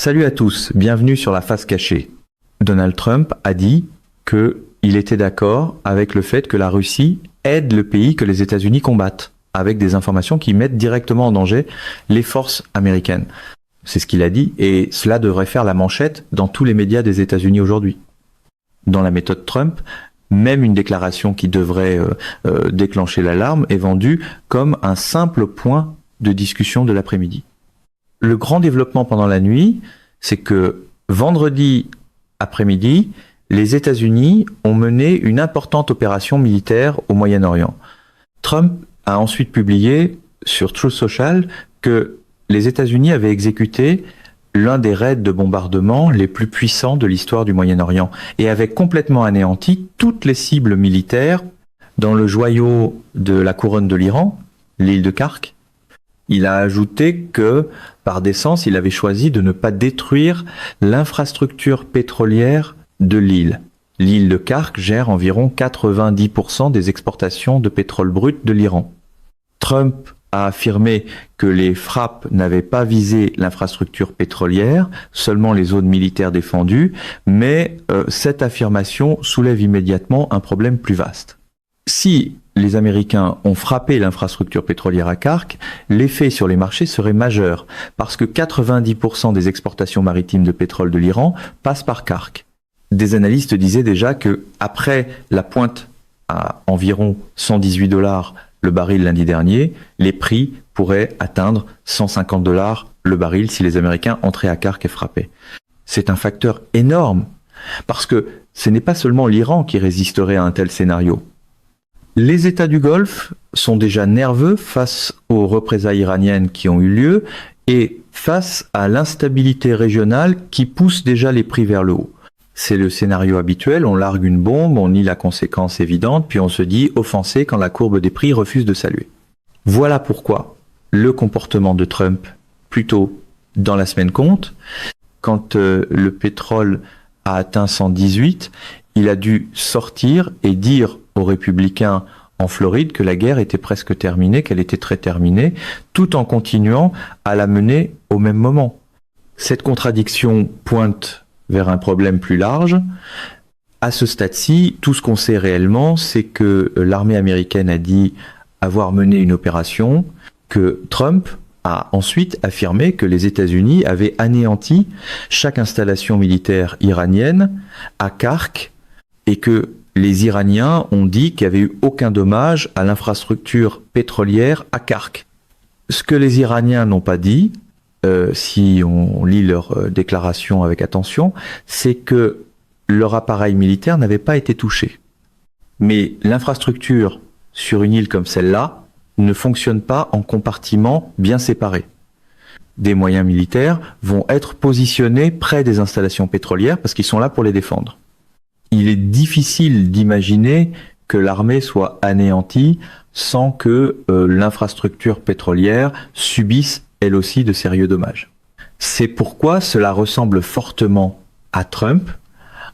Salut à tous, bienvenue sur la face cachée. Donald Trump a dit qu'il était d'accord avec le fait que la Russie aide le pays que les États-Unis combattent, avec des informations qui mettent directement en danger les forces américaines. C'est ce qu'il a dit, et cela devrait faire la manchette dans tous les médias des États-Unis aujourd'hui. Dans la méthode Trump, même une déclaration qui devrait déclencher l'alarme est vendue comme un simple point de discussion de l'après-midi. Le grand développement pendant la nuit, c'est que vendredi après-midi, les États-Unis ont mené une importante opération militaire au Moyen-Orient. Trump a ensuite publié sur Truth Social que les États-Unis avaient exécuté l'un des raids de bombardement les plus puissants de l'histoire du Moyen-Orient et avaient complètement anéanti toutes les cibles militaires dans le joyau de la couronne de l'Iran, l'île de Kark. Il a ajouté que, par décence, il avait choisi de ne pas détruire l'infrastructure pétrolière de l'île. L'île de Kark gère environ 90% des exportations de pétrole brut de l'Iran. Trump a affirmé que les frappes n'avaient pas visé l'infrastructure pétrolière, seulement les zones militaires défendues, mais cette affirmation soulève immédiatement un problème plus vaste. Si les Américains ont frappé l'infrastructure pétrolière à Kark, l'effet sur les marchés serait majeur, parce que 90% des exportations maritimes de pétrole de l'Iran passent par Kark. Des analystes disaient déjà que, après la pointe à environ $118 le baril lundi dernier, les prix pourraient atteindre $150 le baril si les Américains entraient à Kark et frappaient. C'est un facteur énorme, parce que ce n'est pas seulement l'Iran qui résisterait à un tel scénario. Les États du Golfe sont déjà nerveux face aux représailles iraniennes qui ont eu lieu et face à l'instabilité régionale qui pousse déjà les prix vers le haut. C'est le scénario habituel, on largue une bombe, on nie la conséquence évidente, puis on se dit offensé quand la courbe des prix refuse de saluer. Voilà pourquoi le comportement de Trump, plutôt dans la semaine compte, quand le pétrole a atteint 118, il a dû sortir et dire aux républicains en Floride que la guerre était presque terminée, qu'elle était très terminée, tout en continuant à la mener au même moment. Cette contradiction pointe vers un problème plus large. À ce stade-ci, tout ce qu'on sait réellement, c'est que l'armée américaine a dit avoir mené une opération, que Trump a ensuite affirmé que les États-Unis avaient anéanti chaque installation militaire iranienne à Kark et que les Iraniens ont dit qu'il n'y avait eu aucun dommage à l'infrastructure pétrolière à Kark. Ce que les Iraniens n'ont pas dit, si on lit leur déclaration avec attention, c'est que leur appareil militaire n'avait pas été touché. Mais l'infrastructure sur une île comme celle-là ne fonctionne pas en compartiments bien séparés. Des moyens militaires vont être positionnés près des installations pétrolières parce qu'ils sont là pour les défendre. Il est difficile d'imaginer que l'armée soit anéantie sans que l'infrastructure pétrolière subisse elle aussi de sérieux dommages. C'est pourquoi cela ressemble fortement à Trump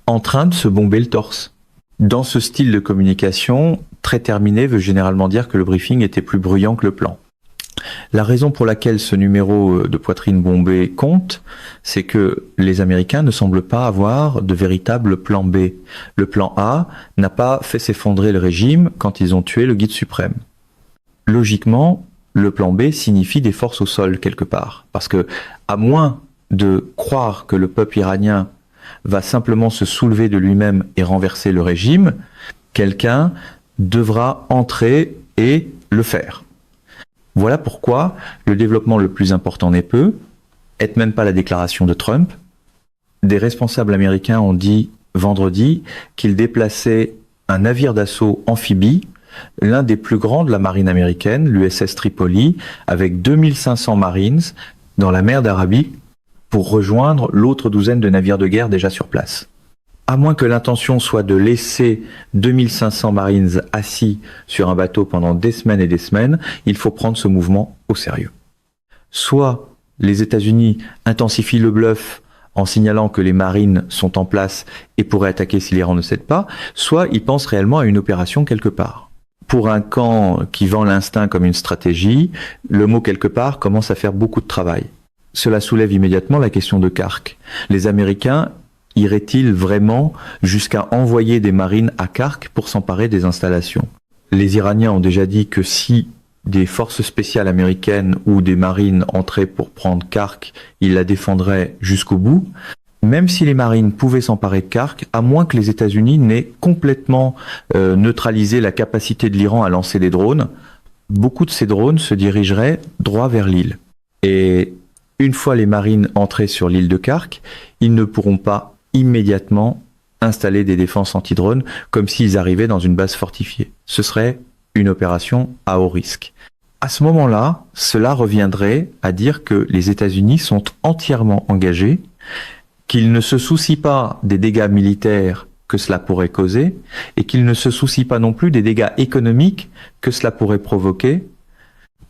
en train de se bomber le torse. Dans ce style de communication, très terminé veut généralement dire que le briefing était plus bruyant que le plan. La raison pour laquelle ce numéro de poitrine bombée compte, c'est que les Américains ne semblent pas avoir de véritable plan B. Le plan A n'a pas fait s'effondrer le régime quand ils ont tué le guide suprême. Logiquement, le plan B signifie des forces au sol quelque part. Parce que, à moins de croire que le peuple iranien va simplement se soulever de lui-même et renverser le régime, quelqu'un devra entrer et le faire. Voilà pourquoi le développement le plus important n'est peu, est même pas la déclaration de Trump. Des responsables américains ont dit vendredi qu'ils déplaçaient un navire d'assaut amphibie, l'un des plus grands de la marine américaine, l'USS Tripoli, avec 2500 Marines dans la mer d'Arabie pour rejoindre l'autre douzaine de navires de guerre déjà sur place. À moins que l'intention soit de laisser 2500 Marines assis sur un bateau pendant des semaines et des semaines, il faut prendre ce mouvement au sérieux. Soit les États-Unis intensifient le bluff en signalant que les marines sont en place et pourraient attaquer si l'Iran ne cède pas, soit ils pensent réellement à une opération quelque part. Pour un camp qui vend l'instinct comme une stratégie, le mot quelque part commence à faire beaucoup de travail. cela soulève immédiatement la question de Kark. Les Américains iraient-ils vraiment jusqu'à envoyer des marines à Kark pour s'emparer des installations? Les Iraniens ont déjà dit que si des forces spéciales américaines ou des marines entraient pour prendre Kark, ils la défendraient jusqu'au bout. Même si les marines pouvaient s'emparer de Kark, à moins que les États-Unis n'aient complètement neutralisé la capacité de l'Iran à lancer des drones, beaucoup de ces drones se dirigeraient droit vers l'île. Et une fois les marines entrées sur l'île de Kark, ils ne pourront pas immédiatement installer des défenses anti-drones comme s'ils arrivaient dans une base fortifiée. Ce serait une opération à haut risque. À ce moment-là, cela reviendrait à dire que les États-Unis sont entièrement engagés, qu'ils ne se soucient pas des dégâts militaires que cela pourrait causer et qu'ils ne se soucient pas non plus des dégâts économiques que cela pourrait provoquer,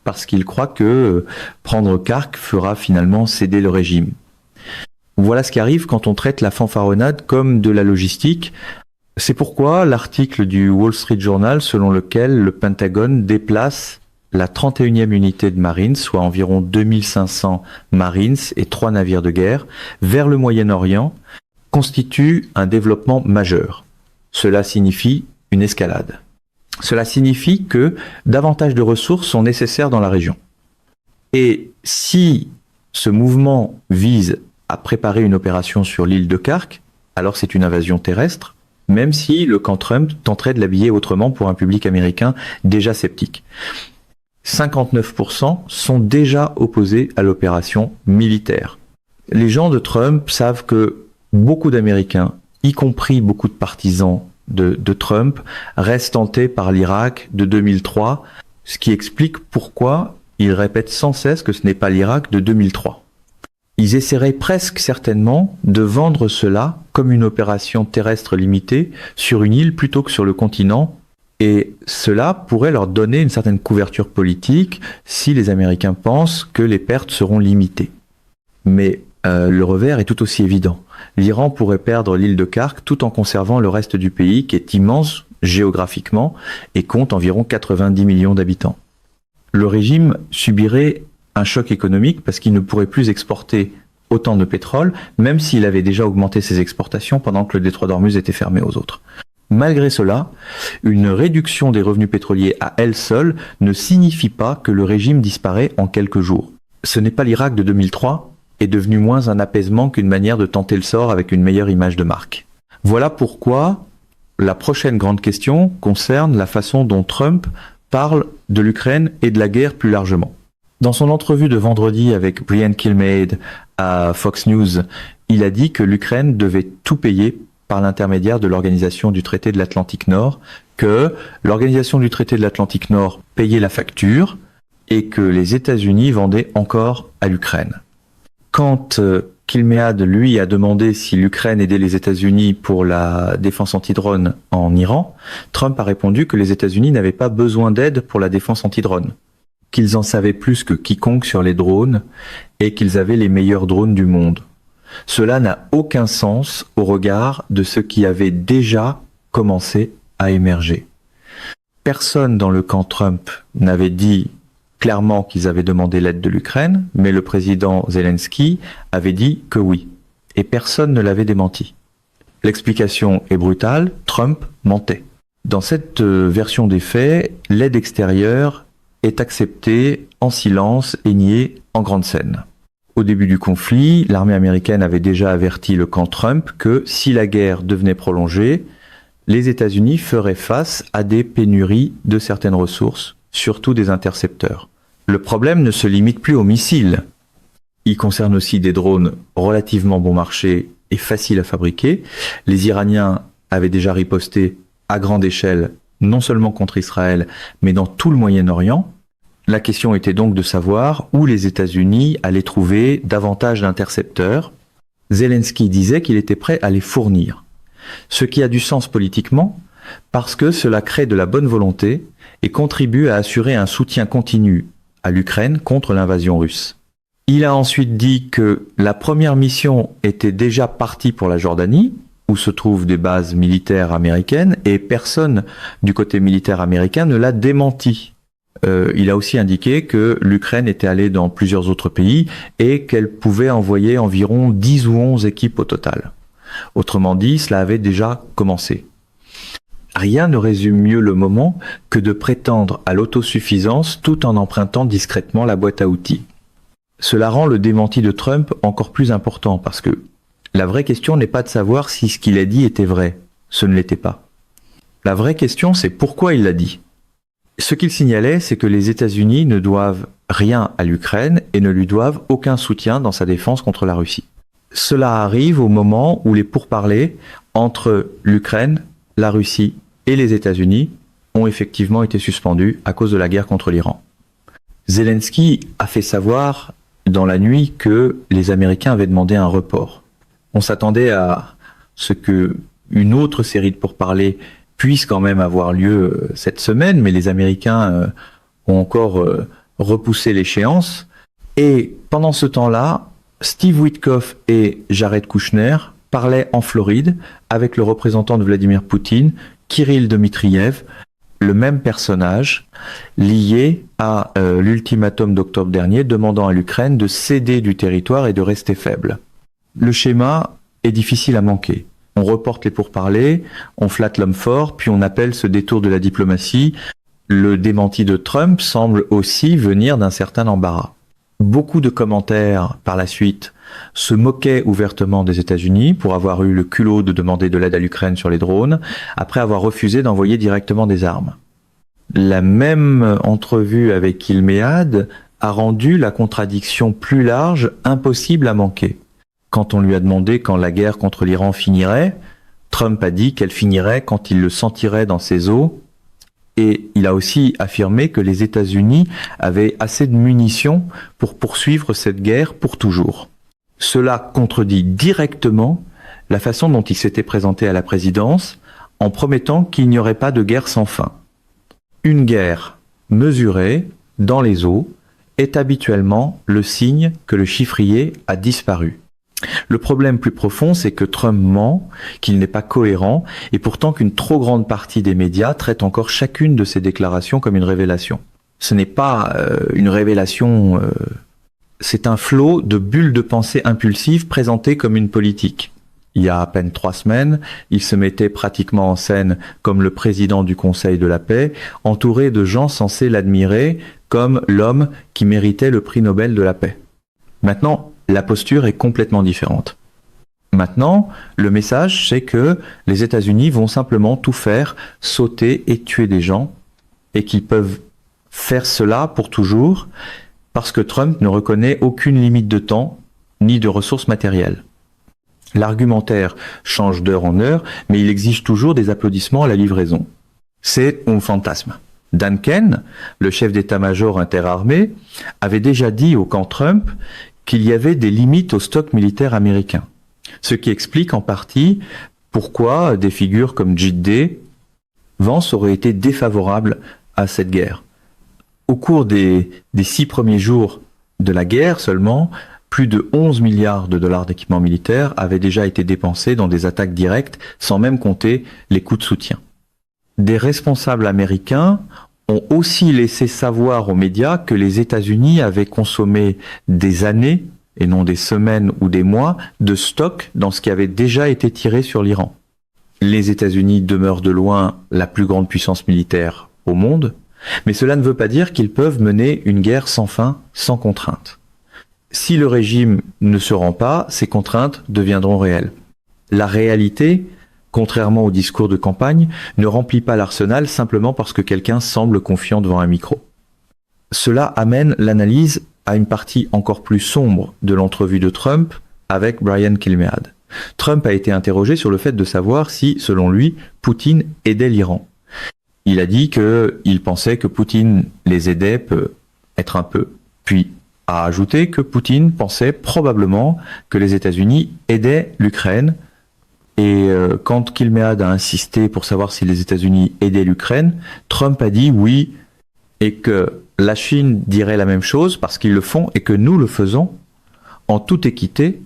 parce qu'ils croient que prendre Kark fera finalement céder le régime. Voilà ce qui arrive quand on traite la fanfaronnade comme de la logistique. C'est pourquoi l'article du Wall Street Journal selon lequel le Pentagone déplace la 31e unité de Marines, soit environ 2500 Marines et 3 navires de guerre, vers le Moyen-Orient, constitue un développement majeur. Cela signifie une escalade. Cela signifie que davantage de ressources sont nécessaires dans la région. Et si ce mouvement vise à préparer une opération sur l'île de Kark, alors c'est une invasion terrestre, même si le camp Trump tenterait de l'habiller autrement pour un public américain déjà sceptique. 59% sont déjà opposés à l'opération militaire. Les gens de Trump savent que beaucoup d'Américains, y compris beaucoup de partisans de Trump, restent tentés par l'Irak de 2003, ce qui explique pourquoi ils répètent sans cesse que ce n'est pas l'Irak de 2003. Ils essaieraient presque certainement de vendre cela comme une opération terrestre limitée sur une île plutôt que sur le continent, et cela pourrait leur donner une certaine couverture politique si les Américains pensent que les pertes seront limitées. Mais le revers est tout aussi évident. L'Iran pourrait perdre l'île de Kark tout en conservant le reste du pays qui est immense géographiquement et compte environ 90 millions d'habitants. Le régime subirait un choc économique parce qu'il ne pourrait plus exporter autant de pétrole, même s'il avait déjà augmenté ses exportations pendant que le détroit d'Ormuz était fermé aux autres. Malgré cela, une réduction des revenus pétroliers à elle seule ne signifie pas que le régime disparaît en quelques jours. Ce n'est pas l'Irak de 2003, est devenu moins un apaisement qu'une manière de tenter le sort avec une meilleure image de marque. Voilà pourquoi la prochaine grande question concerne la façon dont Trump parle de l'Ukraine et de la guerre plus largement. Dans son entrevue de vendredi avec Brian Kilmeade à Fox News, il a dit que l'Ukraine devait tout payer par l'intermédiaire de l'Organisation du Traité de l'Atlantique Nord, que l'Organisation du Traité de l'Atlantique Nord payait la facture et que les États-Unis vendaient encore à l'Ukraine. Quand Kilmeade, lui, a demandé si l'Ukraine aidait les États-Unis pour la défense anti-drone en Iran, Trump a répondu que les États-Unis n'avaient pas besoin d'aide pour la défense anti-drone, qu'ils en savaient plus que quiconque sur les drones et qu'ils avaient les meilleurs drones du monde. Cela n'a aucun sens au regard de ce qui avait déjà commencé à émerger. Personne dans le camp Trump n'avait dit clairement qu'ils avaient demandé l'aide de l'Ukraine, mais le président Zelensky avait dit que oui, et personne ne l'avait démenti. L'explication est brutale, Trump mentait. Dans cette version des faits, l'aide extérieure est acceptée en silence et niée en grande scène. Au début du conflit, l'armée américaine avait déjà averti le camp Trump que si la guerre devenait prolongée, les États-Unis feraient face à des pénuries de certaines ressources, surtout des intercepteurs. Le problème ne se limite plus aux missiles. Il concerne aussi des drones relativement bon marché et faciles à fabriquer. Les Iraniens avaient déjà riposté à grande échelle, non seulement contre Israël, mais dans tout le Moyen-Orient. La question était donc de savoir où les États-Unis allaient trouver davantage d'intercepteurs. Zelensky disait qu'il était prêt à les fournir. Ce qui a du sens politiquement, parce que cela crée de la bonne volonté et contribue à assurer un soutien continu à l'Ukraine contre l'invasion russe. Il a ensuite dit que la première mission était déjà partie pour la Jordanie, où se trouvent des bases militaires américaines, et personne du côté militaire américain ne l'a démenti. Il a aussi indiqué que l'Ukraine était allée dans plusieurs autres pays et qu'elle pouvait envoyer environ 10 ou 11 équipes au total. Autrement dit, cela avait déjà commencé. Rien ne résume mieux le moment que de prétendre à l'autosuffisance tout en empruntant discrètement la boîte à outils. Cela rend le démenti de Trump encore plus important parce que la vraie question n'est pas de savoir si ce qu'il a dit était vrai. Ce ne l'était pas. La vraie question, c'est pourquoi il l'a dit. Ce qu'il signalait, c'est que les États-Unis ne doivent rien à l'Ukraine et ne lui doivent aucun soutien dans sa défense contre la Russie. Cela arrive au moment où les pourparlers entre l'Ukraine, la Russie et les États-Unis ont effectivement été suspendus à cause de la guerre contre l'Iran. Zelensky a fait savoir dans la nuit que les Américains avaient demandé un report. On s'attendait à ce que une autre série de pourparlers puisse quand même avoir lieu cette semaine, mais les Américains ont encore repoussé l'échéance. Et pendant ce temps-là, Steve Witkoff et Jared Kushner parlaient en Floride avec le représentant de Vladimir Poutine, Kirill Dmitriev, le même personnage lié à l'ultimatum d'octobre dernier demandant à l'Ukraine de céder du territoire et de rester faible. Le schéma est difficile à manquer. On reporte les pourparlers, on flatte l'homme fort, puis on appelle ce détour de la diplomatie. Le démenti de Trump semble aussi venir d'un certain embarras. Beaucoup de commentaires par la suite se moquaient ouvertement des États-Unis pour avoir eu le culot de demander de l'aide à l'Ukraine sur les drones, après avoir refusé d'envoyer directement des armes. La même entrevue avec Ilméade a rendu la contradiction plus large impossible à manquer. Quand on lui a demandé quand la guerre contre l'Iran finirait, Trump a dit qu'elle finirait quand il le sentirait dans ses os. Et il a aussi affirmé que les États-Unis avaient assez de munitions pour poursuivre cette guerre pour toujours. Cela contredit directement la façon dont il s'était présenté à la présidence en promettant qu'il n'y aurait pas de guerre sans fin. Une guerre mesurée dans les eaux est habituellement le signe que le chiffrier a disparu. Le problème plus profond, c'est que Trump ment, qu'il n'est pas cohérent, et pourtant qu'une trop grande partie des médias traite encore chacune de ses déclarations comme une révélation. Ce n'est pas une révélation, c'est un flot de bulles de pensée impulsives présentées comme une politique. Il y a à peine 3 semaines, il se mettait pratiquement en scène comme le président du Conseil de la paix, entouré de gens censés l'admirer comme l'homme qui méritait le prix Nobel de la paix. Maintenant, la posture est complètement différente. Maintenant, le message, c'est que les États-Unis vont simplement tout faire, sauter et tuer des gens, et qu'ils peuvent faire cela pour toujours, parce que Trump ne reconnaît aucune limite de temps, ni de ressources matérielles. L'argumentaire change d'heure en heure, mais il exige toujours des applaudissements à la livraison. C'est un fantasme. Dan Ken, le chef d'état-major interarmé, avait déjà dit au camp Trump qu'il y avait des limites au stock militaire américain. Ce qui explique en partie pourquoi des figures comme J.D. Vance auraient été défavorables à cette guerre. Au cours des 6 premiers jours de la guerre seulement, plus de 11 milliards de dollars d'équipement militaire avaient déjà été dépensés dans des attaques directes, sans même compter les coûts de soutien. Des responsables américains ont aussi laissé savoir aux médias que les États-Unis avaient consommé des années, et non des semaines ou des mois, de stock dans ce qui avait déjà été tiré sur l'Iran. Les États-Unis demeurent de loin la plus grande puissance militaire au monde, mais cela ne veut pas dire qu'ils peuvent mener une guerre sans fin, sans contrainte. Si le régime ne se rend pas, ces contraintes deviendront réelles. La réalité, contrairement au discours de campagne, ne remplit pas l'arsenal simplement parce que quelqu'un semble confiant devant un micro. Cela amène l'analyse à une partie encore plus sombre de l'entrevue de Trump avec Brian Kilmeade. Trump a été interrogé sur le fait de savoir si, selon lui, Poutine aidait l'Iran. Il a dit qu'il pensait que Poutine les aidait peut-être un peu, puis a ajouté que Poutine pensait probablement que les États-Unis aidaient l'Ukraine. Et quand Kilmeade a insisté pour savoir si les États-Unis aidaient l'Ukraine, Trump a dit oui, et que la Chine dirait la même chose parce qu'ils le font et que nous le faisons en toute équité.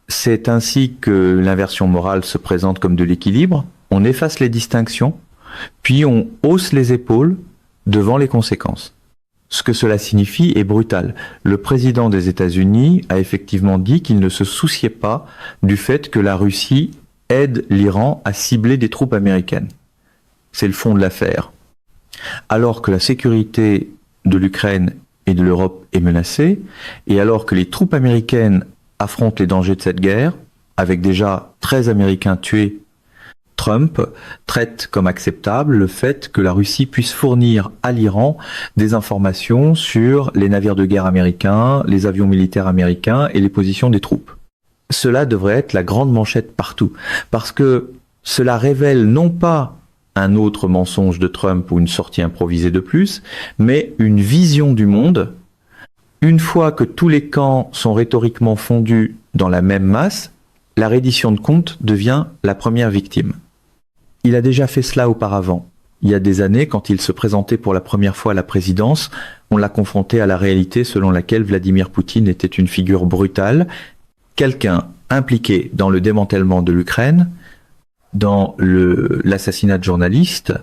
C'est ainsi que l'inversion morale se présente comme de l'équilibre. On efface les distinctions, puis on hausse les épaules devant les conséquences. Ce que cela signifie est brutal. Le président des États-Unis a effectivement dit qu'il ne se souciait pas du fait que la Russie aide l'Iran à cibler des troupes américaines. C'est le fond de l'affaire. Alors que la sécurité de l'Ukraine et de l'Europe est menacée, et alors que les troupes américaines affrontent les dangers de cette guerre, avec déjà 13 Américains tués, Trump traite comme acceptable le fait que la Russie puisse fournir à l'Iran des informations sur les navires de guerre américains, les avions militaires américains et les positions des troupes. Cela devrait être la grande manchette partout, parce que cela révèle non pas un autre mensonge de Trump ou une sortie improvisée de plus, mais une vision du monde. Une fois que tous les camps sont rhétoriquement fondus dans la même masse, la reddition de comptes devient la première victime. Il a déjà fait cela auparavant. Il y a des années, quand il se présentait pour la première fois à la présidence, on l'a confronté à la réalité selon laquelle Vladimir Poutine était une figure brutale, quelqu'un impliqué dans le démantèlement de l'Ukraine, dans l'assassinat de journalistes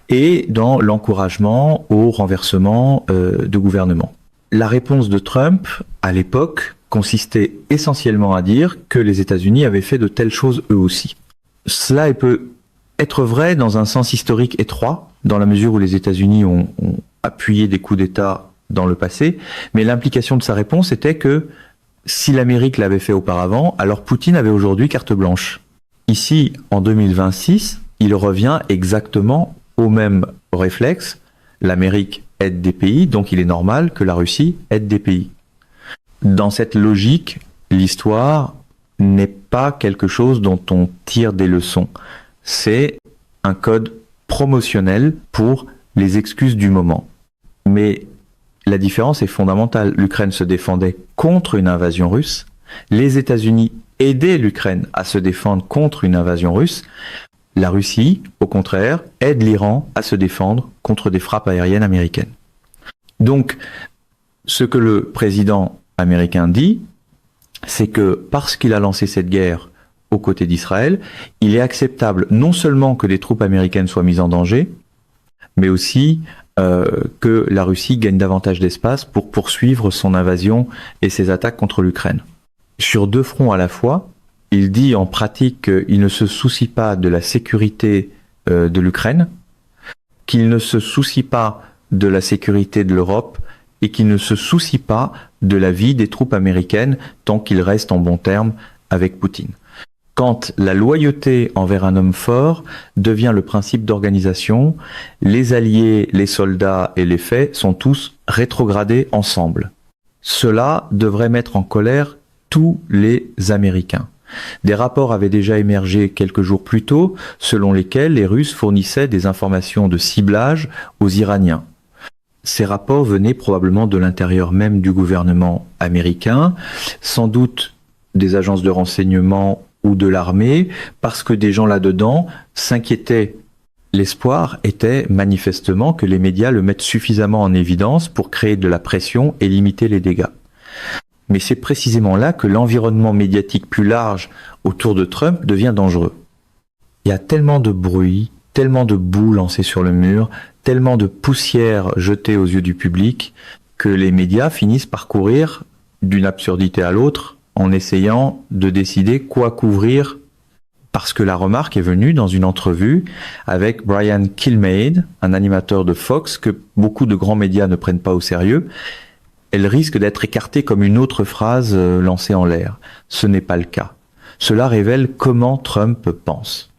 et dans l'encouragement au renversement de gouvernement. La réponse de Trump, à l'époque, consistait essentiellement à dire que les États-Unis avaient fait de telles choses eux aussi. Cela peut être vrai dans un sens historique étroit, dans la mesure où les États-Unis ont appuyé des coups d'État dans le passé, mais l'implication de sa réponse était que si l'Amérique l'avait fait auparavant, alors Poutine avait aujourd'hui carte blanche. Ici, en 2026, il revient exactement au même réflexe. L'Amérique aide des pays, donc il est normal que la Russie aide des pays. Dans cette logique, l'histoire n'est pas quelque chose dont on tire des leçons. C'est un code promotionnel pour les excuses du moment. Mais la différence est fondamentale. L'Ukraine se défendait contre une invasion russe. Les États-Unis aidaient l'Ukraine à se défendre contre une invasion russe. La Russie, au contraire, aide l'Iran à se défendre contre des frappes aériennes américaines. Donc, ce que le président américain dit, c'est que parce qu'il a lancé cette guerre aux côtés d'Israël, il est acceptable non seulement que des troupes américaines soient mises en danger, mais aussi que la Russie gagne davantage d'espace pour poursuivre son invasion et ses attaques contre l'Ukraine. Sur deux fronts à la fois, il dit en pratique qu'il ne se soucie pas de la sécurité de l'Ukraine, qu'il ne se soucie pas de la sécurité de l'Europe et qu'il ne se soucie pas de la vie des troupes américaines tant qu'il reste en bons termes avec Poutine. Quand la loyauté envers un homme fort devient le principe d'organisation, les alliés, les soldats et les faits sont tous rétrogradés ensemble. Cela devrait mettre en colère tous les Américains. Des rapports avaient déjà émergé quelques jours plus tôt, selon lesquels les Russes fournissaient des informations de ciblage aux Iraniens. Ces rapports venaient probablement de l'intérieur même du gouvernement américain, sans doute des agences de renseignement ou de l'armée, parce que des gens là-dedans s'inquiétaient. L'espoir était manifestement que les médias le mettent suffisamment en évidence pour créer de la pression et limiter les dégâts. Mais c'est précisément là que l'environnement médiatique plus large autour de Trump devient dangereux. Il y a tellement de bruit, tellement de boue lancée sur le mur, tellement de poussière jetée aux yeux du public, que les médias finissent par courir d'une absurdité à l'autre en essayant de décider quoi couvrir, parce que la remarque est venue dans une entrevue avec Brian Kilmeade, un animateur de Fox que beaucoup de grands médias ne prennent pas au sérieux. Elle risque d'être écartée comme une autre phrase lancée en l'air. Ce n'est pas le cas. Cela révèle comment Trump pense.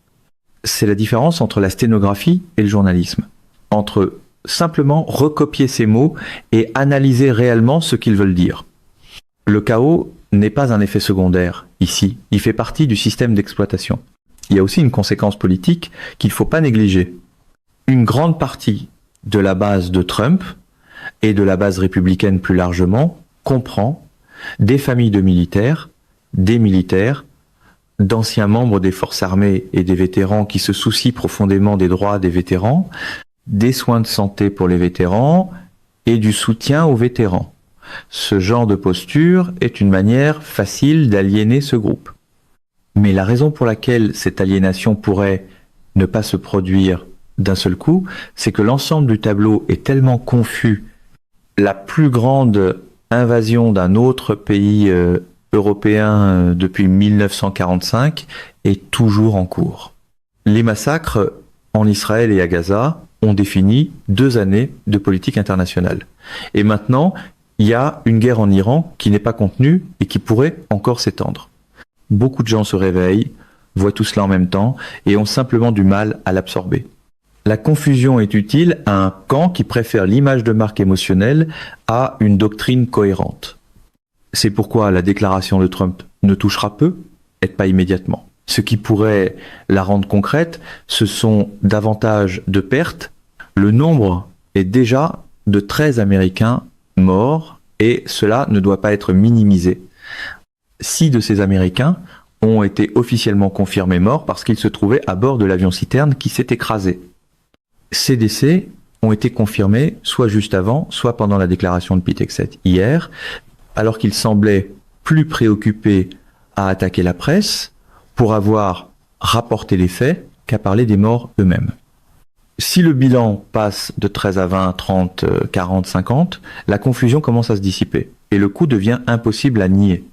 C'est la différence entre la sténographie et le journalisme. Entre simplement recopier ces mots et analyser réellement ce qu'ils veulent dire. Le chaos n'est pas un effet secondaire ici. Il fait partie du système d'exploitation. Il y a aussi une conséquence politique qu'il ne faut pas négliger. Une grande partie de la base de Trump et de la base républicaine plus largement comprend des familles de militaires, des militaires, d'anciens membres des forces armées et des vétérans qui se soucient profondément des droits des vétérans, des soins de santé pour les vétérans et du soutien aux vétérans. Ce genre de posture est une manière facile d'aliéner ce groupe. Mais la raison pour laquelle cette aliénation pourrait ne pas se produire d'un seul coup, c'est que l'ensemble du tableau est tellement confus la plus grande invasion d'un autre pays européen depuis 1945 est toujours en cours. Les massacres en Israël et à Gaza ont défini 2 années de politique internationale. Et maintenant, il y a une guerre en Iran qui n'est pas contenue et qui pourrait encore s'étendre. Beaucoup de gens se réveillent, voient tout cela en même temps et ont simplement du mal à l'absorber. La confusion est utile à un camp qui préfère l'image de marque émotionnelle à une doctrine cohérente. C'est pourquoi la déclaration de Trump ne touchera peu et pas immédiatement. Ce qui pourrait la rendre concrète, ce sont davantage de pertes. Le nombre est déjà de 13 Américains morts et cela ne doit pas être minimisé. 6 de ces Américains ont été officiellement confirmés morts parce qu'ils se trouvaient à bord de l'avion-citerne qui s'est écrasé. Ces décès ont été confirmés soit juste avant, soit pendant la déclaration de Pete Hegseth hier, alors qu'ils semblaient plus préoccupés à attaquer la presse pour avoir rapporté les faits qu'à parler des morts eux-mêmes. Si le bilan passe de 13 à 20, 30, 40, 50, la confusion commence à se dissiper et le coup devient impossible à nier.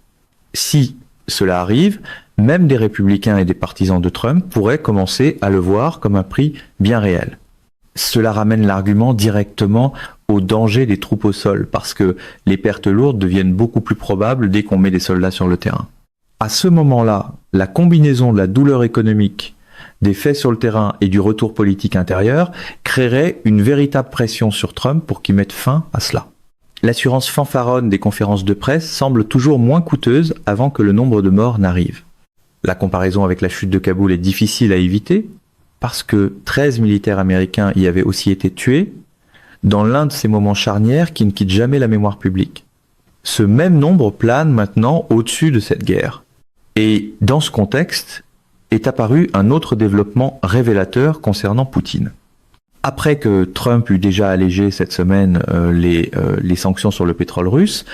Si cela arrive, même des républicains et des partisans de Trump pourraient commencer à le voir comme un prix bien réel. Cela ramène l'argument directement au danger des troupes au sol, parce que les pertes lourdes deviennent beaucoup plus probables dès qu'on met des soldats sur le terrain. À ce moment-là, la combinaison de la douleur économique, des faits sur le terrain et du retour politique intérieur créerait une véritable pression sur Trump pour qu'il mette fin à cela. L'assurance fanfaronne des conférences de presse semble toujours moins coûteuse avant que le nombre de morts n'arrive. La comparaison avec la chute de Kaboul est difficile à éviter, parce que 13 militaires américains y avaient aussi été tués dans l'un de ces moments charnières qui ne quittent jamais la mémoire publique. Ce même nombre plane maintenant au-dessus de cette guerre. Et dans ce contexte est apparu un autre développement révélateur concernant Poutine. Après que Trump eut déjà allégé cette semaine les sanctions sur le pétrole russe,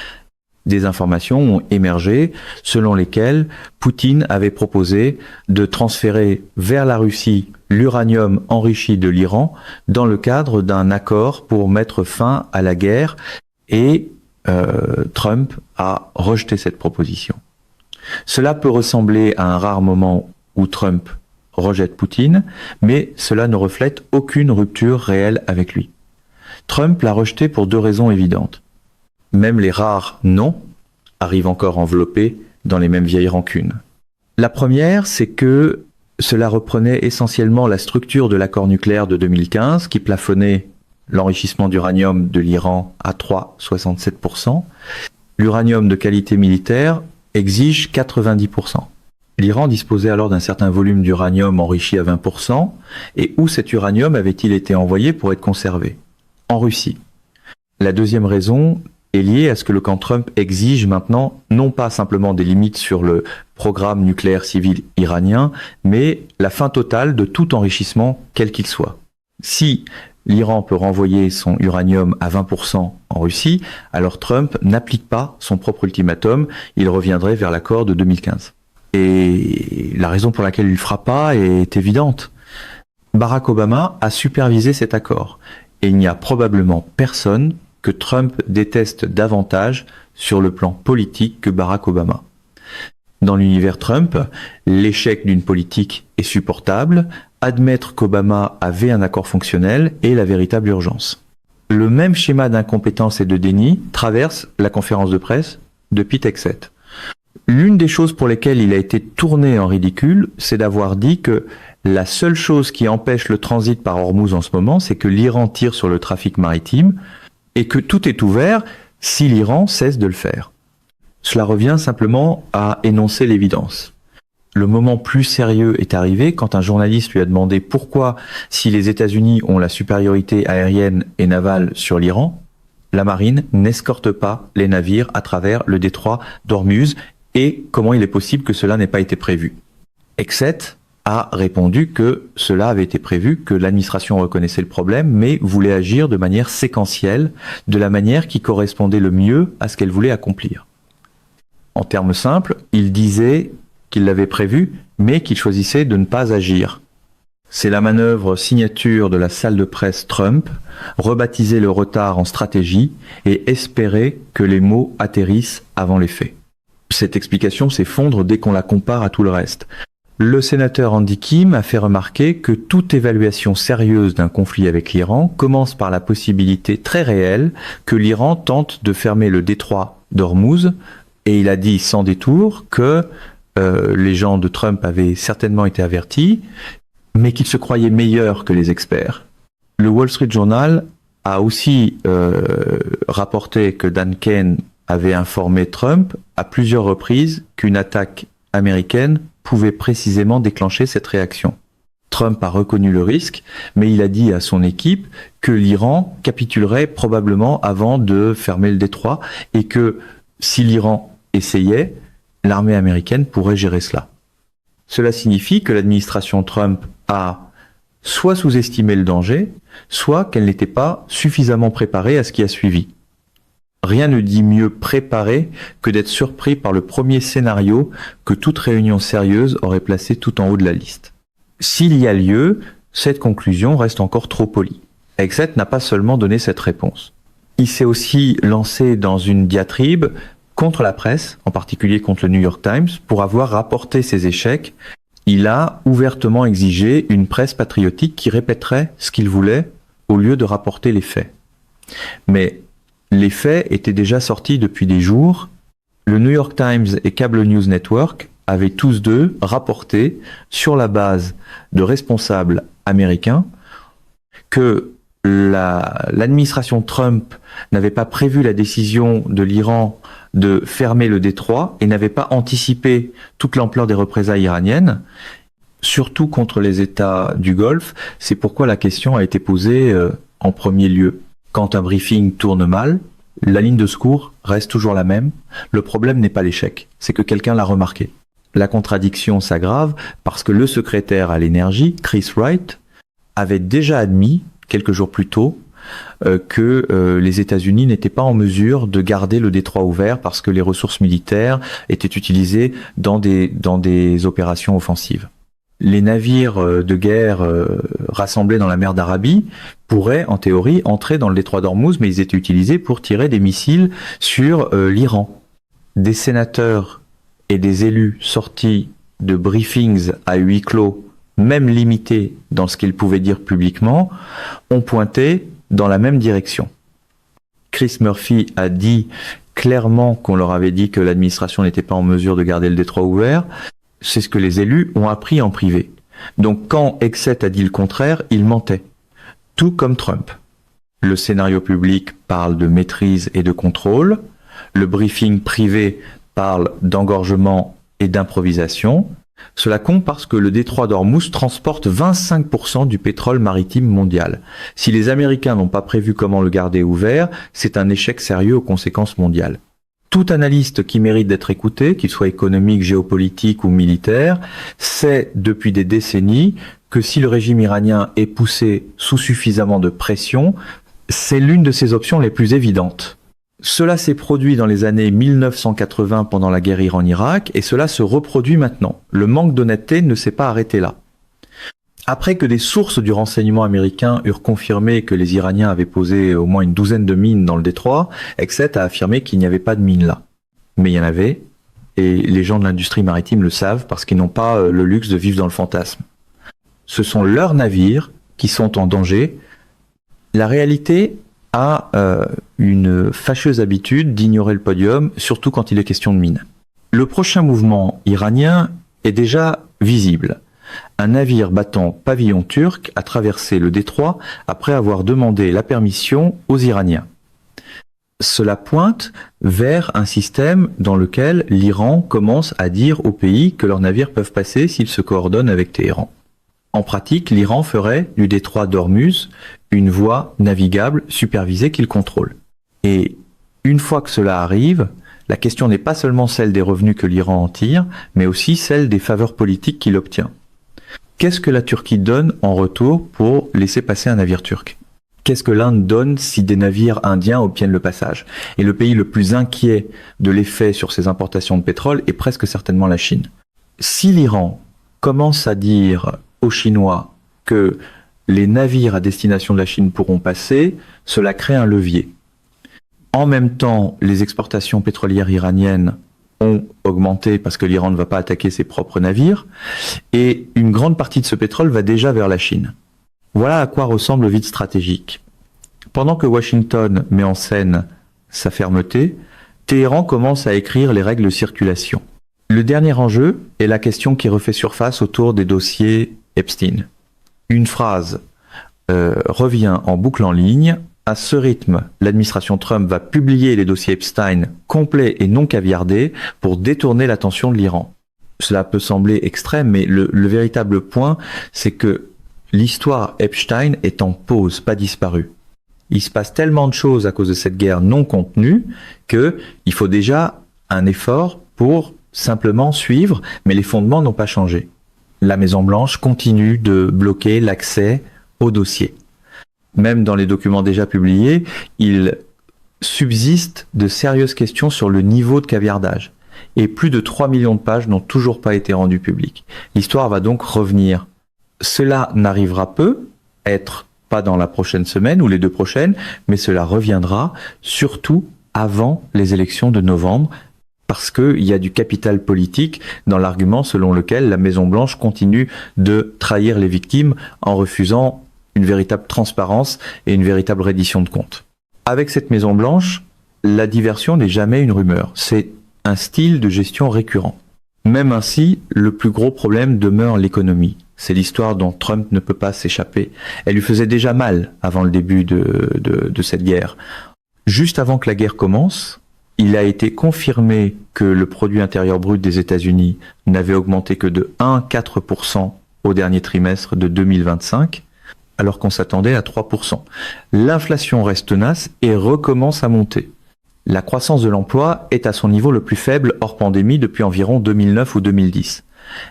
des informations ont émergé selon lesquelles Poutine avait proposé de transférer vers la Russie l'uranium enrichi de l'Iran dans le cadre d'un accord pour mettre fin à la guerre et Trump a rejeté cette proposition. Cela peut ressembler à un rare moment où Trump rejette Poutine, mais cela ne reflète aucune rupture réelle avec lui. Trump l'a rejeté pour 2 raisons évidentes. Même les rares non arrivent encore enveloppés dans les mêmes vieilles rancunes. La première, c'est que cela reprenait essentiellement la structure de l'accord nucléaire de 2015 qui plafonnait l'enrichissement d'uranium de l'Iran à 3,67%. L'uranium de qualité militaire exige 90%. L'Iran disposait alors d'un certain volume d'uranium enrichi à 20%, et où cet uranium avait-il été envoyé pour être conservé? En Russie. La deuxième raison est liée à ce que le camp Trump exige maintenant, non pas simplement des limites sur le programme nucléaire civil iranien, mais la fin totale de tout enrichissement, quel qu'il soit. Si l'Iran peut renvoyer son uranium à 20% en Russie, alors Trump n'applique pas son propre ultimatum, il reviendrait vers l'accord de 2015. Et la raison pour laquelle il ne le fera pas est évidente. Barack Obama a supervisé cet accord, et il n'y a probablement personne que Trump déteste davantage sur le plan politique que Barack Obama. Dans l'univers Trump, l'échec d'une politique est supportable, admettre qu'Obama avait un accord fonctionnel est la véritable urgence. Le même schéma d'incompétence et de déni traverse la conférence de presse de Pete Hegseth. L'une des choses pour lesquelles il a été tourné en ridicule, c'est d'avoir dit que la seule chose qui empêche le transit par Hormuz en ce moment, c'est que l'Iran tire sur le trafic maritime et que tout est ouvert si l'Iran cesse de le faire. Cela revient simplement à énoncer l'évidence. Le moment plus sérieux est arrivé quand un journaliste lui a demandé pourquoi, si les États-Unis ont la supériorité aérienne et navale sur l'Iran, la marine n'escorte pas les navires à travers le détroit d'Ormuz et comment il est possible que cela n'ait pas été prévu. Hegseth a répondu que cela avait été prévu, que l'administration reconnaissait le problème, mais voulait agir de manière séquentielle, de la manière qui correspondait le mieux à ce qu'elle voulait accomplir. En termes simples, il disait qu'il l'avait prévu, mais qu'il choisissait de ne pas agir. C'est la manœuvre signature de la salle de presse Trump, rebaptiser le retard en stratégie et espérer que les mots atterrissent avant les faits. Cette explication s'effondre dès qu'on la compare à tout le reste. Le sénateur Andy Kim a fait remarquer que toute évaluation sérieuse d'un conflit avec l'Iran commence par la possibilité très réelle que l'Iran tente de fermer le détroit d'Ormuz, et il a dit sans détour que les gens de Trump avaient certainement été avertis, mais qu'il se croyait meilleur que les experts. Le Wall Street Journal a aussi rapporté que Dan Kane avait informé Trump à plusieurs reprises qu'une attaque américaine pouvait précisément déclencher cette réaction. Trump a reconnu le risque, mais il a dit à son équipe que l'Iran capitulerait probablement avant de fermer le détroit et que si l'Iran essayait, l'armée américaine pourrait gérer cela. Cela signifie que l'administration Trump a soit sous-estimé le danger, soit qu'elle n'était pas suffisamment préparée à ce qui a suivi. Rien ne dit mieux préparé que d'être surpris par le premier scénario que toute réunion sérieuse aurait placé tout en haut de la liste. S'il y a lieu, cette conclusion reste encore trop polie. Exet n'a pas seulement donné cette réponse. Il s'est aussi lancé dans une diatribe contre la presse, en particulier contre le New York Times, pour avoir rapporté ses échecs. Il a ouvertement exigé une presse patriotique qui répéterait ce qu'il voulait au lieu de rapporter les faits. Mais les faits étaient déjà sortis depuis des jours. Le New York Times et Cable News Network avaient tous deux rapporté, sur la base de responsables américains, que l'administration Trump n'avait pas prévu la décision de l'Iran de fermer le détroit et n'avait pas anticipé toute l'ampleur des représailles iraniennes, surtout contre les États du Golfe. C'est pourquoi la question a été posée en premier lieu. Quand un briefing tourne mal, la ligne de secours reste toujours la même. Le problème n'est pas l'échec, c'est que quelqu'un l'a remarqué. La contradiction s'aggrave parce que le secrétaire à l'énergie, Chris Wright, avait déjà admis, quelques jours plus tôt, que les États-Unis n'étaient pas en mesure de garder le détroit ouvert parce que les ressources militaires étaient utilisées dans des opérations offensives. Les navires de guerre rassemblés dans la mer d'Arabie pourraient, en théorie, entrer dans le détroit d'Ormuz, mais ils étaient utilisés pour tirer des missiles sur l'Iran. Des sénateurs et des élus sortis de briefings à huis clos, même limités dans ce qu'ils pouvaient dire publiquement, ont pointé dans la même direction. Chris Murphy a dit clairement qu'on leur avait dit que l'administration n'était pas en mesure de garder le détroit ouvert. C'est ce que les élus ont appris en privé. Donc quand Exet a dit le contraire, il mentait. Tout comme Trump. Le scénario public parle de maîtrise et de contrôle. Le briefing privé parle d'engorgement et d'improvisation. Cela compte parce que le détroit d'Ormuz transporte 25% du pétrole maritime mondial. Si les Américains n'ont pas prévu comment le garder ouvert, c'est un échec sérieux aux conséquences mondiales. Tout analyste qui mérite d'être écouté, qu'il soit économique, géopolitique ou militaire, sait depuis des décennies que si le régime iranien est poussé sous suffisamment de pression, c'est l'une de ses options les plus évidentes. Cela s'est produit dans les années 1980 pendant la guerre Iran-Irak et cela se reproduit maintenant. Le manque d'honnêteté ne s'est pas arrêté là. Après que des sources du renseignement américain eurent confirmé que les Iraniens avaient posé au moins une douzaine de mines dans le détroit, Exet a affirmé qu'il n'y avait pas de mines là. Mais il y en avait, et les gens de l'industrie maritime le savent parce qu'ils n'ont pas le luxe de vivre dans le fantasme. Ce sont leurs navires qui sont en danger. La réalité a une fâcheuse habitude d'ignorer le podium, surtout quand il est question de mines. Le prochain mouvement iranien est déjà visible. Un navire battant pavillon turc a traversé le détroit après avoir demandé la permission aux Iraniens. Cela pointe vers un système dans lequel l'Iran commence à dire aux pays que leurs navires peuvent passer s'ils se coordonnent avec Téhéran. En pratique, l'Iran ferait du détroit d'Ormuz une voie navigable supervisée qu'il contrôle. Et une fois que cela arrive, la question n'est pas seulement celle des revenus que l'Iran en tire, mais aussi celle des faveurs politiques qu'il obtient. Qu'est-ce que la Turquie donne en retour pour laisser passer un navire turc ? Qu'est-ce que l'Inde donne si des navires indiens obtiennent le passage ? Et le pays le plus inquiet de l'effet sur ses importations de pétrole est presque certainement la Chine. Si l'Iran commence à dire aux Chinois que les navires à destination de la Chine pourront passer, cela crée un levier. En même temps, les exportations pétrolières iraniennes ont augmenté parce que l'Iran ne va pas attaquer ses propres navires, et une grande partie de ce pétrole va déjà vers la Chine. Voilà à quoi ressemble le vide stratégique. Pendant que Washington met en scène sa fermeté, Téhéran commence à écrire les règles de circulation. Le dernier enjeu est la question qui refait surface autour des dossiers Epstein. Une phrase revient en boucle en ligne. À ce rythme, l'administration Trump va publier les dossiers Epstein complets et non caviardés pour détourner l'attention de l'Iran. Cela peut sembler extrême, mais le véritable point, c'est que l'histoire Epstein est en pause, pas disparue. Il se passe tellement de choses à cause de cette guerre non contenue qu'il faut déjà un effort pour simplement suivre, mais les fondements n'ont pas changé. La Maison-Blanche continue de bloquer l'accès au dossier. Même dans les documents déjà publiés, il subsiste de sérieuses questions sur le niveau de caviardage. Et plus de 3 millions de pages n'ont toujours pas été rendues publiques. L'histoire va donc revenir. Cela n'arrivera être pas dans la prochaine semaine ou les 2 prochaines, mais cela reviendra surtout avant les élections de novembre, parce qu'il y a du capital politique dans l'argument selon lequel la Maison-Blanche continue de trahir les victimes en refusant une véritable transparence et une véritable reddition de comptes. Avec cette Maison-Blanche, la diversion n'est jamais une rumeur, c'est un style de gestion récurrent. Même ainsi, le plus gros problème demeure l'économie. C'est l'histoire dont Trump ne peut pas s'échapper. Elle lui faisait déjà mal avant le début de cette guerre. Juste avant que la guerre commence, il a été confirmé que le produit intérieur brut des États-Unis n'avait augmenté que de 1,4% au dernier trimestre de 2025, alors qu'on s'attendait à 3%. L'inflation reste tenace et recommence à monter. La croissance de l'emploi est à son niveau le plus faible hors pandémie depuis environ 2009 ou 2010.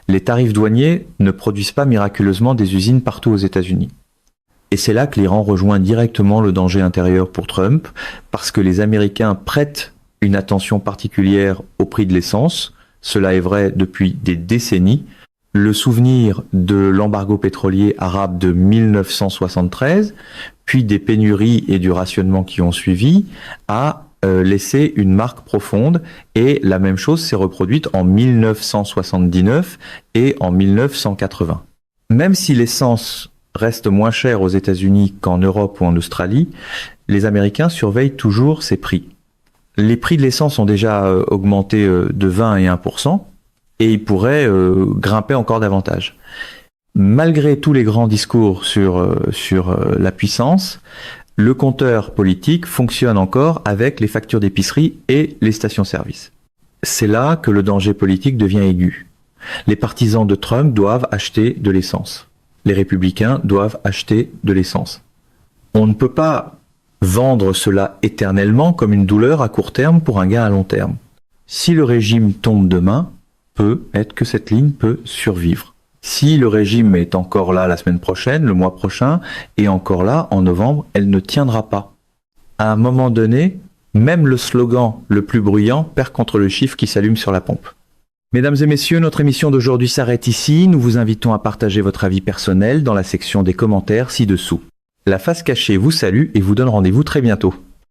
Les tarifs douaniers ne produisent pas miraculeusement des usines partout aux États-Unis. Et c'est là que l'Iran rejoint directement le danger intérieur pour Trump, parce que les Américains prêtent une attention particulière au prix de l'essence. Cela est vrai depuis des décennies. Le souvenir de l'embargo pétrolier arabe de 1973, puis des pénuries et du rationnement qui ont suivi, a laissé une marque profonde, et la même chose s'est reproduite en 1979 et en 1980. Même si l'essence reste moins chère aux États-Unis qu'en Europe ou en Australie, les Américains surveillent toujours ces prix. Les prix de l'essence ont déjà augmenté de 20 et 1%, et ils pourraient grimper encore davantage. Malgré tous les grands discours sur la puissance, le compteur politique fonctionne encore avec les factures d'épicerie et les stations-service. C'est là que le danger politique devient aigu. Les partisans de Trump doivent acheter de l'essence. Les républicains doivent acheter de l'essence. On ne peut pas vendre cela éternellement comme une douleur à court terme pour un gain à long terme. Si le régime tombe demain, peut être que cette ligne peut survivre. Si le régime est encore là la semaine prochaine, le mois prochain, et encore là en novembre, elle ne tiendra pas. À un moment donné, même le slogan le plus bruyant perd contre le chiffre qui s'allume sur la pompe. Mesdames et messieurs, notre émission d'aujourd'hui s'arrête ici. Nous vous invitons à partager votre avis personnel dans la section des commentaires ci-dessous. La face cachée vous salue et vous donne rendez-vous très bientôt.